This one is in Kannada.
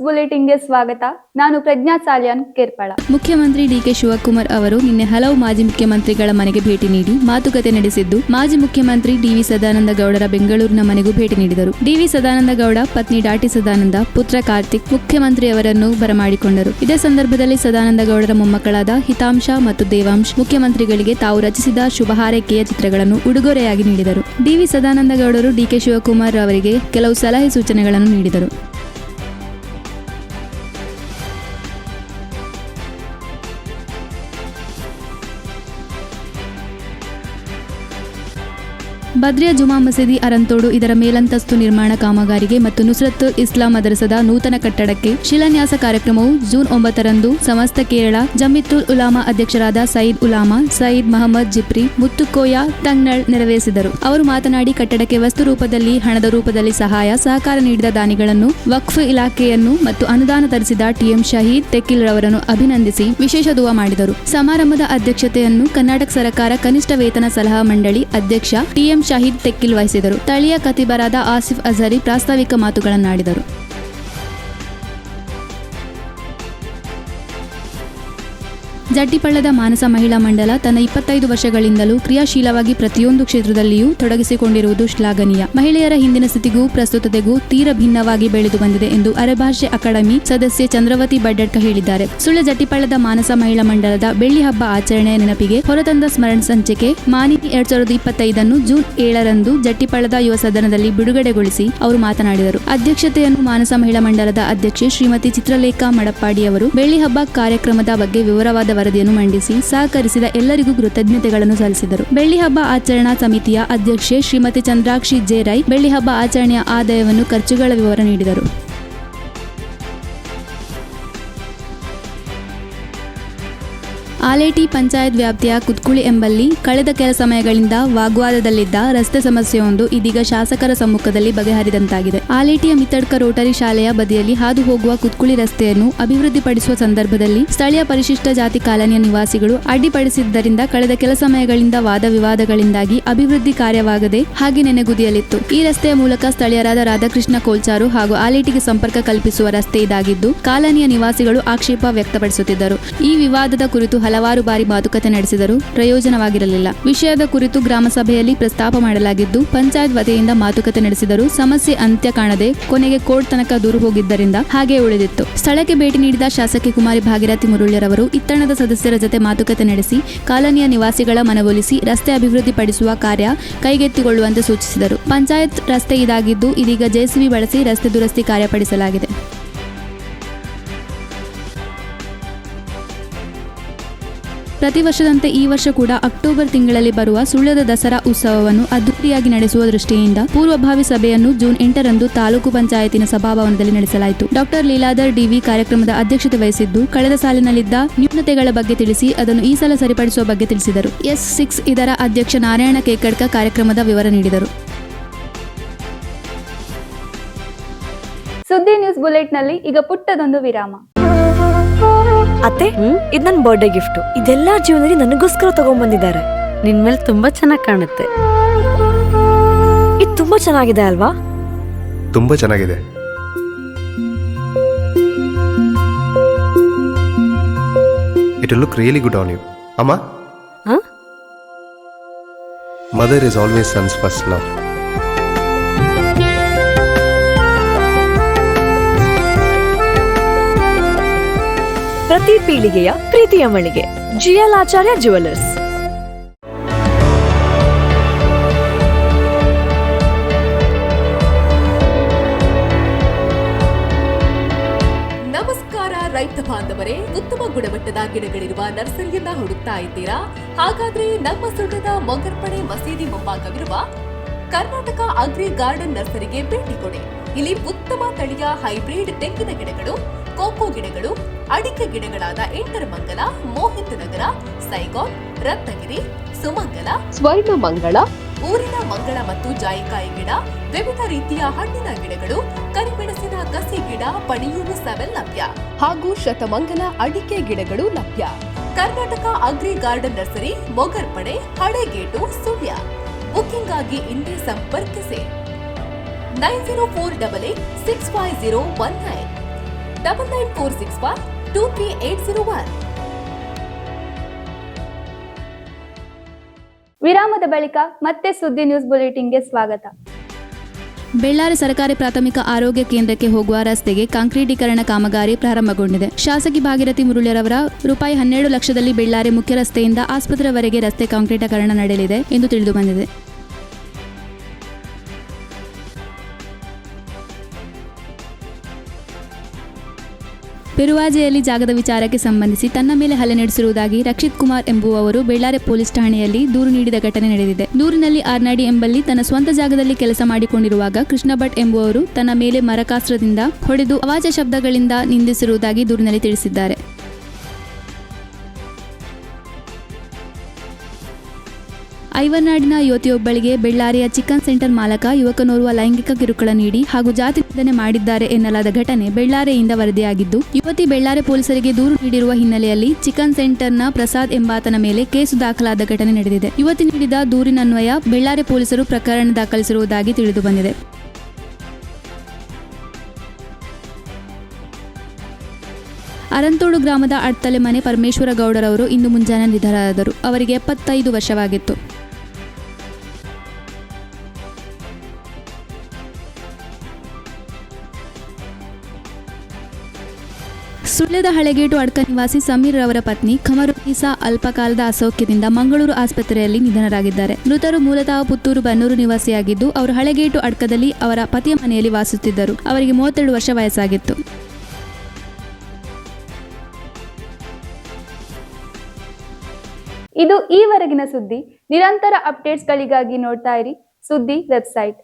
ಬುಲೆಟಿನ್ಗೆ ಸ್ವಾಗತ. ನಾನು ಪ್ರಜ್ಞಾ ಸಾಲ್ಯಾನ್ ಕೇರ್ಪಳ. ಮುಖ್ಯಮಂತ್ರಿ ಡಿಕೆ ಶಿವಕುಮಾರ್ ಅವರು ನಿನ್ನೆ ಹಲವು ಮಾಜಿ ಮುಖ್ಯಮಂತ್ರಿಗಳ ಮನೆಗೆ ಭೇಟಿ ನೀಡಿ ಮಾತುಕತೆ ನಡೆಸಿದ್ದು, ಮಾಜಿ ಮುಖ್ಯಮಂತ್ರಿ ಡಿವಿ ಸದಾನಂದ ಗೌಡರ ಬೆಂಗಳೂರಿನ ಮನೆಗೂ ಭೇಟಿ ನೀಡಿದರು. ಡಿವಿ ಸದಾನಂದ ಗೌಡ ಪತ್ನಿ ಡಾಟಿ ಸದಾನಂದ, ಪುತ್ರ ಕಾರ್ತಿಕ್ ಮುಖ್ಯಮಂತ್ರಿಯವರನ್ನು ಬರಮಾಡಿಕೊಂಡರು. ಇದೇ ಸಂದರ್ಭದಲ್ಲಿ ಸದಾನಂದ ಗೌಡರ ಮೊಮ್ಮಕ್ಕಳಾದ ಹಿತಾಂಶ ಮತ್ತು ದೇವಾಂಶ್ ಮುಖ್ಯಮಂತ್ರಿಗಳಿಗೆ ತಾವು ರಚಿಸಿದ ಶುಭ ಹಾರೈಕೆಯ ಚಿತ್ರಗಳನ್ನು ಉಡುಗೊರೆಯಾಗಿ ನೀಡಿದರು. ಡಿವಿ ಸದಾನಂದ ಗೌಡರು ಡಿಕೆ ಶಿವಕುಮಾರ್ ಅವರಿಗೆ ಕೆಲವು ಸಲಹೆ ಸೂಚನೆಗಳನ್ನು ನೀಡಿದರು. ಬದ್ರಿಯಾ ಜುಮಾ ಮಸೀದಿ ಅರಂತೋಡು ಇದರ ಮೇಲಂತಸ್ತು ನಿರ್ಮಾಣ ಕಾಮಗಾರಿಗೆ ಮತ್ತು ನುಸ್ರತ್ ಇಸ್ಲಾಂ ಮದರಸದ ನೂತನ ಕಟ್ಟಡಕ್ಕೆ ಶಿಲಾನ್ಯಾಸ ಕಾರ್ಯಕ್ರಮವು ಜೂನ್ 9ರಂದು ಸಮಸ್ತ ಕೇರಳ ಜಮಿಯತುಲ್ ಉಲಾಮಾ ಅಧ್ಯಕ್ಷರಾದ ಸಯೀದ್ ಉಲಾಮಾ ಸಯೀದ್ ಮಹಮ್ಮದ್ ಜಿಪ್ರಿ ಮುತ್ತುಕೋಯ ತಂಗ್ನಳ್ ನೆರವೇರಿಸಿದರು. ಅವರು ಮಾತನಾಡಿ, ಕಟ್ಟಡಕ್ಕೆ ವಸ್ತು ರೂಪದಲ್ಲಿ, ಹಣದ ರೂಪದಲ್ಲಿ ಸಹಕಾರ ನೀಡಿದ ದಾನಿಗಳನ್ನು, ವಕ್ಫ್ ಇಲಾಖೆಯನ್ನು ಮತ್ತು ಅನುದಾನ ತರಿಸಿದ ಟಿಎಂ ಶಹೀದ್ ತೆಕ್ಕಿಲ್ ರವರನ್ನು ಅಭಿನಂದಿಸಿ ವಿಶೇಷ ದುವಾ ಮಾಡಿದರು. ಸಮಾರಂಭದ ಅಧ್ಯಕ್ಷತೆಯನ್ನು ಕರ್ನಾಟಕ ಸರ್ಕಾರ ಕನಿಷ್ಠ ವೇತನ ಸಲಹಾ ಮಂಡಳಿ ಅಧ್ಯಕ್ಷ ಟಿಎಂ ಶಹೀದ್ ತೆಕ್ಕಿಲ್ ವಹಿಸಿದರು. ಸ್ಥಳೀಯ ಖತೀಬರಾದ ಆಸಿಫ್ ಅಜರಿ ಪ್ರಾಸ್ತಾವಿಕ ಮಾತುಗಳನ್ನಾಡಿದರು. ಜಟ್ಟಿಪಳ್ಳದ ಮಾನಸ ಮಹಿಳಾ ಮಂಡಲ ತನ್ನ 25 ವರ್ಷಗಳಿಂದಲೂ ಕ್ರಿಯಾಶೀಲವಾಗಿ ಪ್ರತಿಯೊಂದು ಕ್ಷೇತ್ರದಲ್ಲಿಯೂ ತೊಡಗಿಸಿಕೊಂಡಿರುವುದು ಶ್ಲಾಘನೀಯ. ಮಹಿಳೆಯರ ಹಿಂದಿನ ಸ್ಥಿತಿಗೂ ಪ್ರಸ್ತುತತೆಗೂ ತೀರ ಭಿನ್ನವಾಗಿ ಬೆಳೆದು ಬಂದಿದೆ ಎಂದು ಅರೆಭಾಷೆ ಅಕಾಡೆಮಿ ಸದಸ್ಯೆ ಚಂದ್ರವತಿ ಬಡ್ಡಡ್ಕ ಹೇಳಿದ್ದಾರೆ. ಸುಳ್ಯ ಜಟ್ಟಿಪಳ್ಳದ ಮಾನಸ ಮಹಿಳಾ ಮಂಡಲದ ಬೆಳ್ಳಿ ಹಬ್ಬ ಆಚರಣೆಯ ನೆನಪಿಗೆ ಹೊರತಂದ ಸ್ಮರಣ ಸಂಚಿಕೆ ಮಾನಿನಿ 2025 ಜೂನ್ 7ರಂದು ಜಟ್ಟಿಪಳ್ಳದ ಯುವ ಸದನದಲ್ಲಿ ಬಿಡುಗಡೆಗೊಳಿಸಿ ಅವರು ಮಾತನಾಡಿದರು. ಅಧ್ಯಕ್ಷತೆಯನ್ನು ಮಾನಸ ಮಹಿಳಾ ಮಂಡಲದ ಅಧ್ಯಕ್ಷೆ ಶ್ರೀಮತಿ ಚಿತ್ರಲೇಖಾ ಮಡಪ್ಪಾಡಿ ಅವರು ಬೆಳ್ಳಿ ಹಬ್ಬ ಕಾರ್ಯಕ್ರಮದ ಬಗ್ಗೆ ವಿವರವಾದ ವರದಿಯನ್ನು ಮಂಡಿಸಿ ಸಹಕರಿಸಿದ ಎಲ್ಲರಿಗೂ ಕೃತಜ್ಞತೆಗಳನ್ನು ಸಲ್ಲಿಸಿದರು. ಬೆಳ್ಳಿ ಹಬ್ಬ ಆಚರಣಾ ಸಮಿತಿಯ ಅಧ್ಯಕ್ಷೆ ಶ್ರೀಮತಿ ಚಂದ್ರಾಕ್ಷಿ ಜೆ ರೈ ಬೆಳ್ಳಿ ಹಬ್ಬ ಆಚರಣೆಯ ಆದಾಯವನ್ನು ಖರ್ಚುಗಳ ವಿವರ ನೀಡಿದರು. ಆಲೇಟಿ ಪಂಚಾಯತ್ ವ್ಯಾಪ್ತಿಯ ಕುತ್ಕುಳಿ ಎಂಬಲ್ಲಿ ಕಳೆದ ಕೆಲ ಸಮಯಗಳಿಂದ ವಾಗ್ವಾದದಲ್ಲಿದ್ದ ರಸ್ತೆ ಸಮಸ್ಯೆಯೊಂದು ಇದೀಗ ಶಾಸಕರ ಸಮ್ಮುಖದಲ್ಲಿ ಬಗೆಹರಿದಂತಾಗಿದೆ. ಆಲೇಟಿಯ ಮಿತ್ತಡ್ಕ ರೋಟರಿ ಶಾಲೆಯ ಬದಿಯಲ್ಲಿ ಹಾದು ಹೋಗುವ ಕುತ್ಕುಳಿ ರಸ್ತೆಯನ್ನು ಅಭಿವೃದ್ಧಿಪಡಿಸುವ ಸಂದರ್ಭದಲ್ಲಿ ಸ್ಥಳೀಯ ಪರಿಶಿಷ್ಟ ಜಾತಿ ಕಾಲನಿಯ ನಿವಾಸಿಗಳು ಅಡ್ಡಿಪಡಿಸಿದ್ದರಿಂದ ಕಳೆದ ಕೆಲ ಸಮಯಗಳಿಂದ ವಾದ ವಿವಾದಗಳಿಂದಾಗಿ ಅಭಿವೃದ್ಧಿ ಕಾರ್ಯವಾಗದೆ ಹಾಗೆ ನೆನೆಗುದಿಯಲಿತ್ತು. ಈ ರಸ್ತೆಯ ಮೂಲಕ ಸ್ಥಳೀಯರಾದ ರಾಧಾಕೃಷ್ಣ ಕೋಲ್ಚಾರು ಹಾಗೂ ಆಲೇಟಿಗೆ ಸಂಪರ್ಕ ಕಲ್ಪಿಸುವ ರಸ್ತೆ ಇದಾಗಿದ್ದು, ಕಾಲನಿಯ ನಿವಾಸಿಗಳು ಆಕ್ಷೇಪ ವ್ಯಕ್ತಪಡಿಸುತ್ತಿದ್ದರು. ಈ ವಿವಾದದ ಕುರಿತು ಹಲವಾರು ಬಾರಿ ಮಾತುಕತೆ ನಡೆಸಿದರೂ ಪ್ರಯೋಜನವಾಗಿರಲಿಲ್ಲ. ವಿಷಯದ ಕುರಿತು ಗ್ರಾಮ ಸಭೆಯಲ್ಲಿ ಪ್ರಸ್ತಾಪ ಮಾಡಲಾಗಿದ್ದು, ಪಂಚಾಯತ್ ವತಿಯಿಂದ ಮಾತುಕತೆ ನಡೆಸಿದರೂ ಸಮಸ್ಯೆ ಅಂತ್ಯ ಕಾಣದೆ ಕೊನೆಗೆ ಕೋರ್ಟ್ ತನಕ ದೂರು ಹೋಗಿದ್ದರಿಂದ ಹಾಗೆ ಉಳಿದಿತ್ತು. ಸ್ಥಳಕ್ಕೆ ಭೇಟಿ ನೀಡಿದ ಶಾಸಕಿ ಕುಮಾರಿ ಭಾಗೀರಥಿ ಮುರುಳ್ಯರವರು ಇತ್ತಣದ ಸದಸ್ಯರ ಜತೆ ಮಾತುಕತೆ ನಡೆಸಿ ಕಾಲನಿಯ ನಿವಾಸಿಗಳ ಮನವೊಲಿಸಿ ರಸ್ತೆ ಅಭಿವೃದ್ಧಿಪಡಿಸುವ ಕಾರ್ಯ ಕೈಗೆತ್ತಿಕೊಳ್ಳುವಂತೆ ಸೂಚಿಸಿದರು. ಪಂಚಾಯತ್ ರಸ್ತೆ ಇದಾಗಿದ್ದು ಇದೀಗ ಜೆಸಿಬಿ ಬಳಸಿ ರಸ್ತೆ ದುರಸ್ತಿ ಕಾರ್ಯಪಡಿಸಲಾಗಿದೆ. ಪ್ರತಿ ವರ್ಷದಂತೆ ಈ ವರ್ಷ ಕೂಡ ಅಕ್ಟೋಬರ್ ತಿಂಗಳಲ್ಲಿ ಬರುವ ಸುಳ್ಯದ ದಸರಾ ಉತ್ಸವವನ್ನು ಅದ್ದೂರಿಯಾಗಿ ನಡೆಸುವ ದೃಷ್ಟಿಯಿಂದ ಪೂರ್ವಭಾವಿ ಸಭೆಯನ್ನು ಜೂನ್ 8ರಂದು ತಾಲೂಕು ಪಂಚಾಯತಿನ ಸಭಾಭವನದಲ್ಲಿ ನಡೆಸಲಾಯಿತು. ಡಾಕ್ಟರ್ ಲೀಲಾಧರ್ ಡಿವಿ ಕಾರ್ಯಕ್ರಮದ ಅಧ್ಯಕ್ಷತೆ ವಹಿಸಿದ್ದು, ಕಳೆದ ಸಾಲಿನಲ್ಲಿದ್ದ ನ್ಯೂನತೆಗಳ ಬಗ್ಗೆ ತಿಳಿಸಿ ಅದನ್ನು ಈ ಸಲ ಸರಿಪಡಿಸುವ ಬಗ್ಗೆ ತಿಳಿಸಿದರು. S6 ಇದರ ಅಧ್ಯಕ್ಷ ನಾರಾಯಣ ಕೇಕಡ್ಕ ಕಾರ್ಯಕ್ರಮದ ವಿವರ ನೀಡಿದರು. ಸುದ್ದಿ ನ್ಯೂಸ್ ಬುಲೆಟ್ನಲ್ಲಿ ಈಗ ಪುಟ್ಟದೊಂದು ವಿರಾಮ. ಅತ್ತೆ, ಇದು ನನ್ನ ಬರ್ಡೇ ಗಿಫ್ಟ್. ಇದೆಲ್ಲ ಜೀವನದಲ್ಲಿ ನನಗೋಸ್ಕರ ತಗೊಂಡ್ಬಂದಿದ್ದಾರೆ. ನಿನ್ ಮೇಲೆ ತುಂಬಾ ಚೆನ್ನಾಗಿ ಕಾಣುತ್ತೆ. ಇದು ತುಂಬಾ ಚೆನ್ನಾಗಿದೆ ಅಲ್ವಾ? ತುಂಬಾ ಚೆನ್ನಾಗಿದೆ. It will look really good on you. Amma? Huh? Mother is always son's first love. ಪ್ರತಿ ಪೀಳಿಗೆಯ ಪ್ರೀತಿಯ ಮಳಿಗೆ GL ಆಚಾರ್ಯ ಜುವೆಲ್ಲರ್ಸ್. ನಮಸ್ಕಾರ ರೈತ ಬಾಂಧವರೇ, ಉತ್ತಮ ಗುಣಮಟ್ಟದ ಗಿಡಗಳಿರುವ ನರ್ಸರಿಯನ್ನ ಹುಡುಕ್ತಾ ಇದ್ದೀರಾ? ಹಾಗಾದ್ರೆ ನಮ್ಮ ಸುಳ್ಯದ ಮೊಗರ್ಪಡೆ ಮಸೀದಿ ಮುಂಭಾಗವಿರುವ ಕರ್ನಾಟಕ ಅಗ್ರಿ ಗಾರ್ಡನ್ ನರ್ಸರಿಗೆ ಭೇಟಿ ಕೊಡಿ. ಇಲ್ಲಿ ಉತ್ತಮ ತಳಿಯ ಹೈಬ್ರಿಡ್ ತೆಂಗಿನ ಗಿಡಗಳು, ಕೋಕೋ ಗಿಡಗಳು, ಅಡಿಕೆ ಗಿಡಗಳಾದ ಎಂಟರಮಂಗಲ, ಮೋಹಿತ್ ನಗರ, ಸೈಗಾನ್, ರತ್ನಗಿರಿ, ಸುಮಂಗಲ, ಸ್ವರ್ಣ ಮಂಗಳ, ಊರಿನ ಮಂಗಳ ಮತ್ತು ಜಾಯಿಕಾಯಿ ಗಿಡ, ವಿವಿಧ ರೀತಿಯ ಹಣ್ಣಿನ ಗಿಡಗಳು, ಕರಿಮೆಣಸಿನ ಕಸಿ ಗಿಡ, ಪಣಿಯೂರು 7 ಲಭ್ಯ ಹಾಗೂ ಶತಮಂಗಲ ಅಡಿಕೆ ಗಿಡಗಳು ಲಭ್ಯ. Karnataka agri garden nursery, Mogarpade, Halegate, Sullia. Booking ಆಗಿ ಇಂದೇ ಸಂಪರ್ಕಿಸಿ 9048865019 9946123801. ವಿರಾಮದ ಬಳಿಕ ಮತ್ತೆ ಸುದ್ದಿ ನ್ಯೂಸ್ ಬುಲೆಟಿನ್ಗೆ ಸ್ವಾಗತ. ಬೆಳ್ಳಾರಿ ಸರ್ಕಾರಿ ಪ್ರಾಥಮಿಕ ಆರೋಗ್ಯ ಕೇಂದ್ರಕ್ಕೆ ಹೋಗುವ ರಸ್ತೆಗೆ ಕಾಂಕ್ರೀಟೀಕರಣ ಕಾಮಗಾರಿ ಪ್ರಾರಂಭಗೊಂಡಿದೆ. ಶಾಸಕಿ ಭಾಗೀರಥಿ ಮುರುಳಿರವರ ₹12 ಲಕ್ಷದಲ್ಲಿ ಬೆಳ್ಳಾರಿ ಮುಖ್ಯ ರಸ್ತೆಯಿಂದ ಆಸ್ಪತ್ರೆವರೆಗೆ ರಸ್ತೆ ಕಾಂಕ್ರೀಟೀಕರಣ ನಡೆಯಲಿದೆ ಎಂದು ತಿಳಿದುಬಂದಿದೆ. ಪೆರುವಾಜೆಯಲ್ಲಿ ಜಾಗದ ವಿಚಾರಕ್ಕೆ ಸಂಬಂಧಿಸಿ ತನ್ನ ಮೇಲೆ ಹಲ್ಲೆ ನಡೆಸಿರುವುದಾಗಿ ರಕ್ಷಿತ್ ಕುಮಾರ್ ಎಂಬುವವರು ಬೆಳ್ಳಾರಿ ಪೊಲೀಸ್ ಠಾಣೆಯಲ್ಲಿ ದೂರು ನೀಡಿದ ಘಟನೆ ನಡೆದಿದೆ. ದೂರಿನಲ್ಲಿ ಆರ್ನಾಡಿ ಎಂಬಲ್ಲಿ ತನ್ನ ಸ್ವಂತ ಜಾಗದಲ್ಲಿ ಕೆಲಸ ಮಾಡಿಕೊಂಡಿರುವಾಗ ಕೃಷ್ಣ ಭಟ್ ಎಂಬುವರು ತನ್ನ ಮೇಲೆ ಮರಕಾಸ್ತ್ರದಿಂದ ಹೊಡೆದು ಅವಾಚ್ಯ ಶಬ್ದಗಳಿಂದ ನಿಂದಿಸಿರುವುದಾಗಿ ದೂರಿನಲ್ಲಿ ತಿಳಿಸಿದ್ದಾರೆ. ಐವರ್ನಾಡಿನ ಯುವತಿಯೊಬ್ಬಳಿಗೆ ಬೆಳ್ಳಾರಿಯ ಚಿಕನ್ ಸೆಂಟರ್ ಮಾಲಕ ಯುವಕನೋರ್ವ ಲೈಂಗಿಕ ಕಿರುಕುಳ ನೀಡಿ ಹಾಗೂ ಜಾತಿ ನಿಂದನೆ ಮಾಡಿದ್ದಾರೆ ಎನ್ನಲಾದ ಘಟನೆ ಬೆಳ್ಳಾರಿಯಿಂದ ವರದಿಯಾಗಿದ್ದು, ಯುವತಿ ಬೆಳ್ಳಾರಿ ಪೊಲೀಸರಿಗೆ ದೂರು ನೀಡಿರುವ ಹಿನ್ನೆಲೆಯಲ್ಲಿ ಚಿಕನ್ ಸೆಂಟರ್ನ ಪ್ರಸಾದ್ ಎಂಬಾತನ ಮೇಲೆ ಕೇಸು ದಾಖಲಾದ ಘಟನೆ ನಡೆದಿದೆ. ಯುವತಿ ನೀಡಿದ ದೂರಿನನ್ವಯ ಬೆಳ್ಳಾರಿ ಪೊಲೀಸರು ಪ್ರಕರಣ ದಾಖಲಿಸಿರುವುದಾಗಿ ತಿಳಿದುಬಂದಿದೆ. ಅರಂತೋಡು ಗ್ರಾಮದ ಅಡ್ತಲೆ ಮನೆ ಪರಮೇಶ್ವರ ಗೌಡರವರು ಇಂದು ಮುಂಜಾನೆ ನಿಧನರಾದರು. ಅವರಿಗೆ 75 ವರ್ಷವಾಗಿತ್ತು. ಸುಳ್ಯದ ಹಳೆಗೇಟು ಅಡ್ಕ ನಿವಾಸಿ ಸಮೀರ್ ರವರ ಪತ್ನಿ ಖಮರುನ್ನೀಸಾ ಅಲ್ಪಕಾಲದ ಅಸೌಖ್ಯದಿಂದ ಮಂಗಳೂರು ಆಸ್ಪತ್ರೆಯಲ್ಲಿ ನಿಧನರಾಗಿದ್ದಾರೆ. ಮೃತರು ಮೂಲತಃ ಪುತ್ತೂರು ಬನ್ನೂರು ನಿವಾಸಿಯಾಗಿದ್ದು, ಅವರು ಹಳೆಗೇಟು ಅಡ್ಕದಲ್ಲಿ ಅವರ ಪತಿಯ ಮನೆಯಲ್ಲಿ ವಾಸಿಸುತ್ತಿದ್ದರು. ಅವರಿಗೆ 32 ವರ್ಷ ವಯಸ್ಸಾಗಿತ್ತು. ಇದು ಈವರೆಗಿನ ಸುದ್ದಿ. ನಿರಂತರ ಅಪ್ಡೇಟ್ಸ್ಗಳಿಗಾಗಿ ನೋಡ್ತಾ ಇರಿ ಸುದ್ದಿ ವೆಬ್ಸೈಟ್.